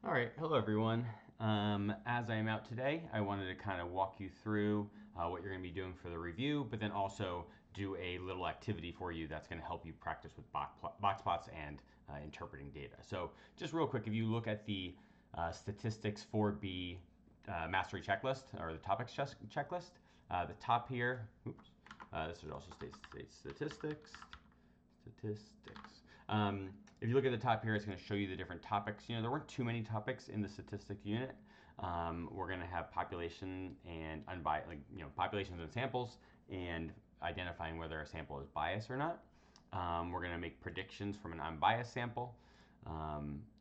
All right, hello everyone. As I am out today, I wanted to kind of walk you through what you're going to be doing for the review, but then also do a little activity for you that's going to help you practice with box plots and interpreting data. So just real quick, if you look at the statistics 4B mastery checklist or the topics checklist, the top here, oops, this is also state statistics. If you look at the top here, it's going to show you the different topics. There weren't too many topics in the statistic unit. We're going to have population and unbiased, populations and samples, and identifying whether a sample is biased or not. We're going to make predictions from an unbiased sample.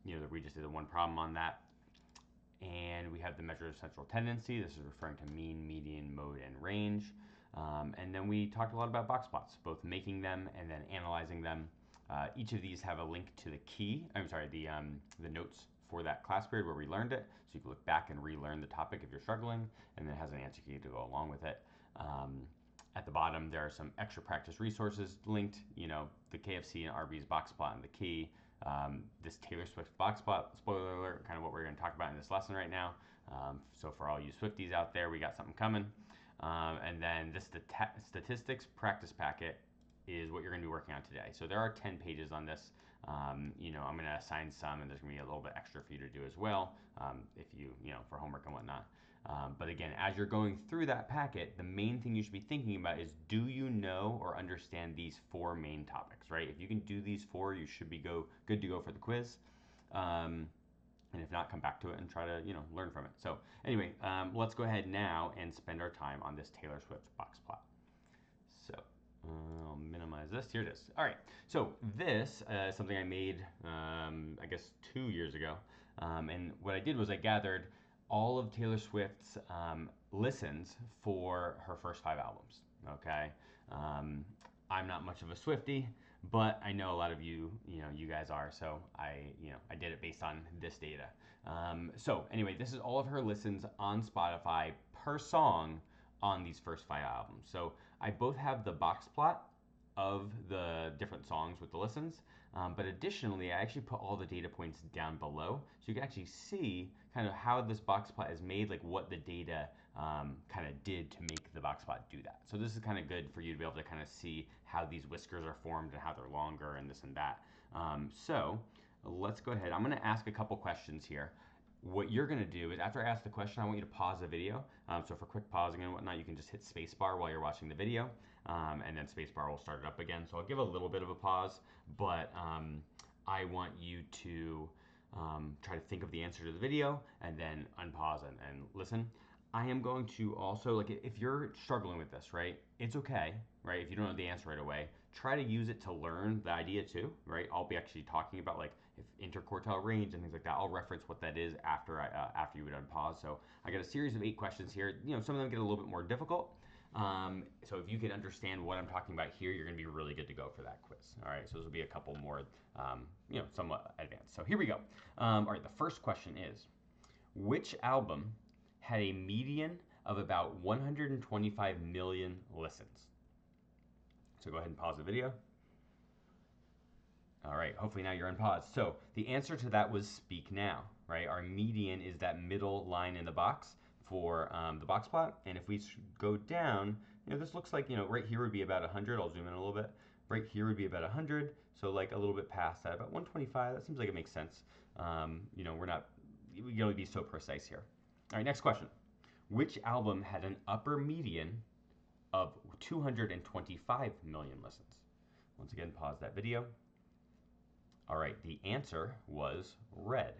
We just did the one problem on that. And we have the measure of central tendency. This is referring to mean, median, mode, and range. And then we talked a lot about box plots, both making them and then analyzing them. Each of these have a link to the notes for that class period where we learned it. So you can look back and relearn the topic if you're struggling, and then it has an answer key to go along with it. At the bottom, there are some extra practice resources linked, the KFC and Arby's box plot and the key, this Taylor Swift box plot, spoiler alert, kind of what we're going to talk about in this lesson right now. So for all you Swifties out there, we got something coming. And then this statistics practice packet is what you're going to be working on today. So there are 10 pages on this. I'm going to assign some, and there's going to be a little bit extra for you to do as well, if for homework and whatnot. But again, as you're going through that packet, the main thing you should be thinking about is, do you know or understand these 4 main topics, right? If you can do these 4, you should be good to go for the quiz. And if not, come back to it and try to, learn from it. So anyway, let's go ahead now and spend our time on this Taylor Swift box plot. So I'll minimize this. Here it is. All right. So this is something I made, I guess, 2 years ago. And what I did was I gathered all of Taylor Swift's listens for her first 5 albums. Okay. I'm not much of a Swiftie, but I know a lot of you guys are. So I did it based on this data. So anyway, this is all of her listens on Spotify per song on these first 5 albums. So I both have the box plot of the different songs with the listens, but additionally, I actually put all the data points down below, so you can actually see kind of how this box plot is made, like what the data kind of did to make the box plot do that. So this is kind of good for you to be able to kind of see how these whiskers are formed and how they're longer and this and that. So let's go ahead. I'm going to ask a couple questions here. What you're going to do is, after I ask the question, I want you to pause the video. So for quick pausing and whatnot, you can just hit spacebar while you're watching the video, and then spacebar will start it up again. So I'll give a little bit of a pause, but I want you to try to think of the answer to the video and then unpause and listen. I am going to also, if you're struggling with this, right, it's okay, right? If you don't know the answer right away, try to use it to learn the idea too, right? I'll be actually talking about if interquartile range and things like that. I'll reference what that is after you would unpause. So I got a series of 8 questions here. Some of them get a little bit more difficult. So if you can understand what I'm talking about here, you're going to be really good to go for that quiz. All right, so this will be a couple more, somewhat advanced. So here we go. All right, the first question is, which album had a median of about 125 million listens? So go ahead and pause the video. All right, hopefully now you're unpaused. So the answer to that was Speak Now, right? Our median is that middle line in the box for the box plot. And if we go down, this looks like, right here would be about 100. I'll zoom in a little bit. Right here would be about 100. So like a little bit past that, about 125. That seems like it makes sense. We can only be so precise here. All right, next question. Which album had an upper median of 225 million listens? Once again, pause that video. All right, the answer was Red.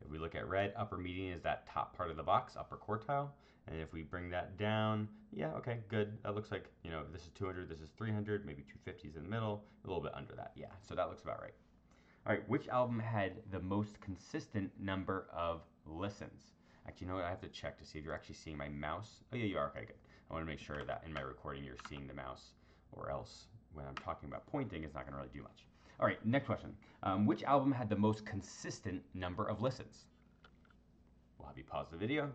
If we look at Red, upper median is that top part of the box, upper quartile. And if we bring that down, yeah, okay, good. That looks like, this is 200, this is 300, maybe 250 is in the middle, a little bit under that. Yeah, so that looks about right. All right, which album had the most consistent number of listens? Actually, you know what? I have to check to see if you're actually seeing my mouse. Oh, yeah, you are. Okay, good. I want to make sure that in my recording you're seeing the mouse, or else when I'm talking about pointing, it's not going to really do much. All right, next question. Which album had the most consistent number of listens? We'll have you pause the video.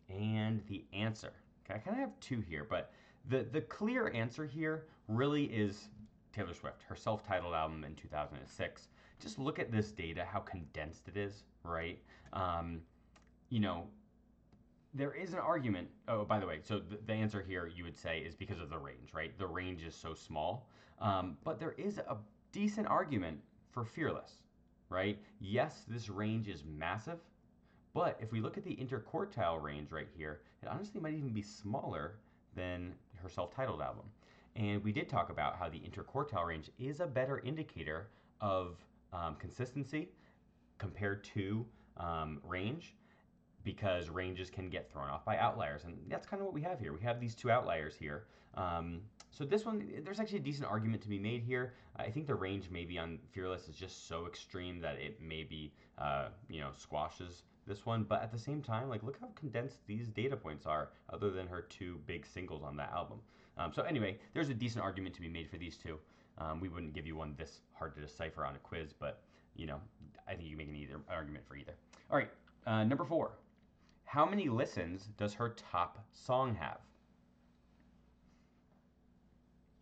And the answer. Okay, I kind of have 2 here, but the clear answer here really is Taylor Swift, her self-titled album in 2006. just look at this data, how condensed it is, right? You know, there is an argument. Oh, by the way, so the answer here you would say is because of the range, right? The range is so small. But there is a decent argument for Fearless, right? Yes, this range is massive, but if we look at the interquartile range right here, it honestly might even be smaller than her self-titled album. And we did talk about how the interquartile range is a better indicator of consistency compared to range, because ranges can get thrown off by outliers. And that's kind of what we have here. We have these two outliers here. So this one, there's actually a decent argument to be made here. I think the range maybe on Fearless is just so extreme that it maybe, squashes this one. But at the same time, like, look how condensed these data points are, other than her two big singles on that album. So anyway, there's a decent argument to be made for these two. We wouldn't give you one this hard to decipher on a quiz, but, I think you can make an argument for either. All right, number 4. How many listens does her top song have?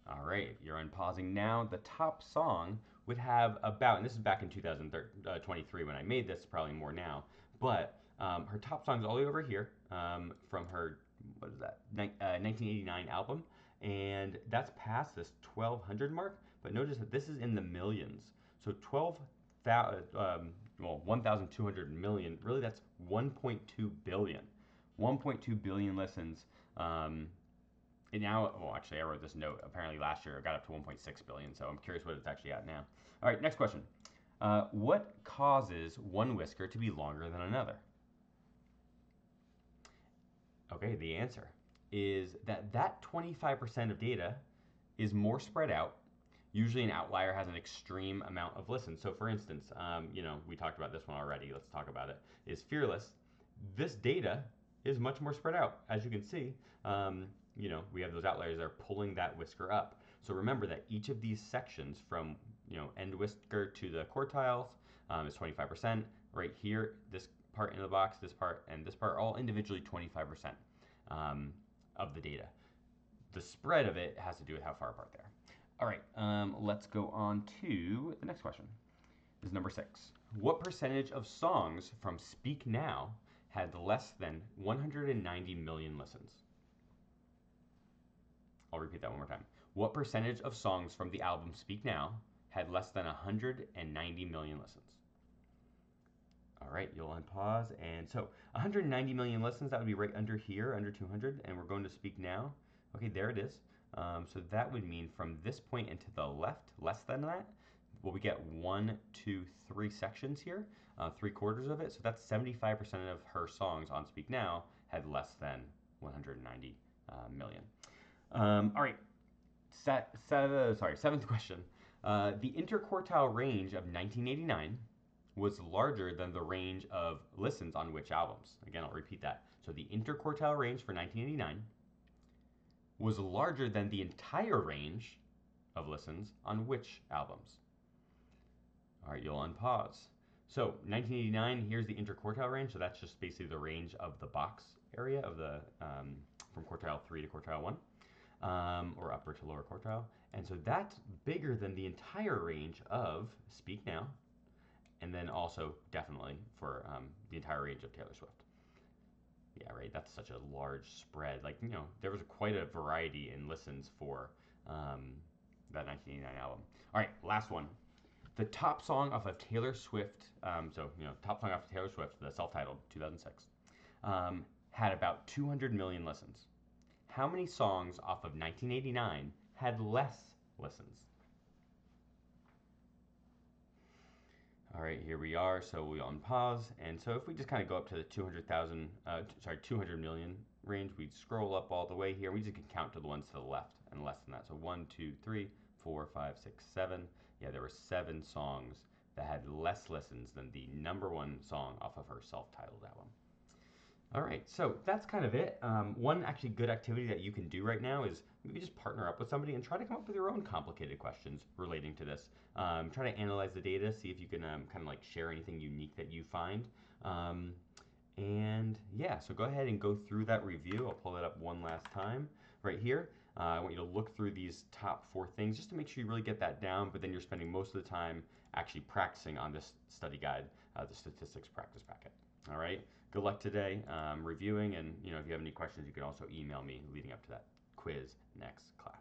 All right, you're unpausing now. The top song would have about, and this is back in 2023 when I made this, probably more now, but her top song's all the way over here from her, 1989 album, and that's past this 1,200 mark, but notice that this is in the millions. So 1,200 million, really that's 1.2 billion. 1.2 billion listens. And now, well, actually, I wrote this note. Apparently, last year it got up to 1.6 billion, so I'm curious what it's actually at now. All right, next question. What causes one whisker to be longer than another? Okay, the answer is that 25% of data is more spread out. Usually an outlier has an extreme amount of listens. So for instance, we talked about this one already. Let's talk about it. Is Fearless. This data is much more spread out. As you can see, we have those outliers that are pulling that whisker up. So remember that each of these sections from, end whisker to the quartiles is 25%. Right here, this part in the box, this part, and this part, all individually 25% of the data. The spread of it has to do with how far apart they are. All right, let's go on to the next question. This is number 6. What percentage of songs from Speak Now had less than 190 million listens? I'll repeat that one more time. What percentage of songs from the album Speak Now had less than 190 million listens? All right, you'll unpause. And so 190 million listens, that would be right under here, under 200, and we're going to Speak Now. Okay, there it is. So that would mean from this point and to the left, less than that, well, we get 1, 2, 3 sections here, 3/4 of it. So that's 75% of her songs on Speak Now had less than 190 million. All right, seventh question. The interquartile range of 1989 was larger than the range of listens on which albums? Again, I'll repeat that. So the interquartile range for 1989 was larger than the entire range of listens on which albums? All right, you'll unpause. So 1989, here's the interquartile range. So that's just basically the range of the box area of the from quartile 3 to quartile 1, or upper to lower quartile. And so that's bigger than the entire range of Speak Now, and then also definitely for the entire range of Taylor Swift. Yeah, right. That's such a large spread. Like, there was quite a variety in listens for that 1989 album. All right, last one. The top song off of Taylor Swift, top song off of Taylor Swift, the self-titled, 2006, had about 200 million listens. How many songs off of 1989 had less listens? All right, here we are. So we unpause, and so if we just kind of go up to the 200 million range, we scroll up all the way here. We just can count to the ones to the left and less than that. So 1, 2, 3, 4, 5, 6, 7. Yeah, there were 7 songs that had less listens than the number 1 song off of her self-titled album. All right, so that's kind of it. One actually good activity that you can do right now is maybe just partner up with somebody and try to come up with your own complicated questions relating to this. Try to analyze the data, see if you can kind of like share anything unique that you find. And yeah, so go ahead and go through that review. I'll pull it up one last time right here. I want you to look through these top 4 things just to make sure you really get that down, but then you're spending most of the time actually practicing on this study guide, the statistics practice packet. All right, good luck today reviewing, and if you have any questions, you can also email me leading up to that quiz next class.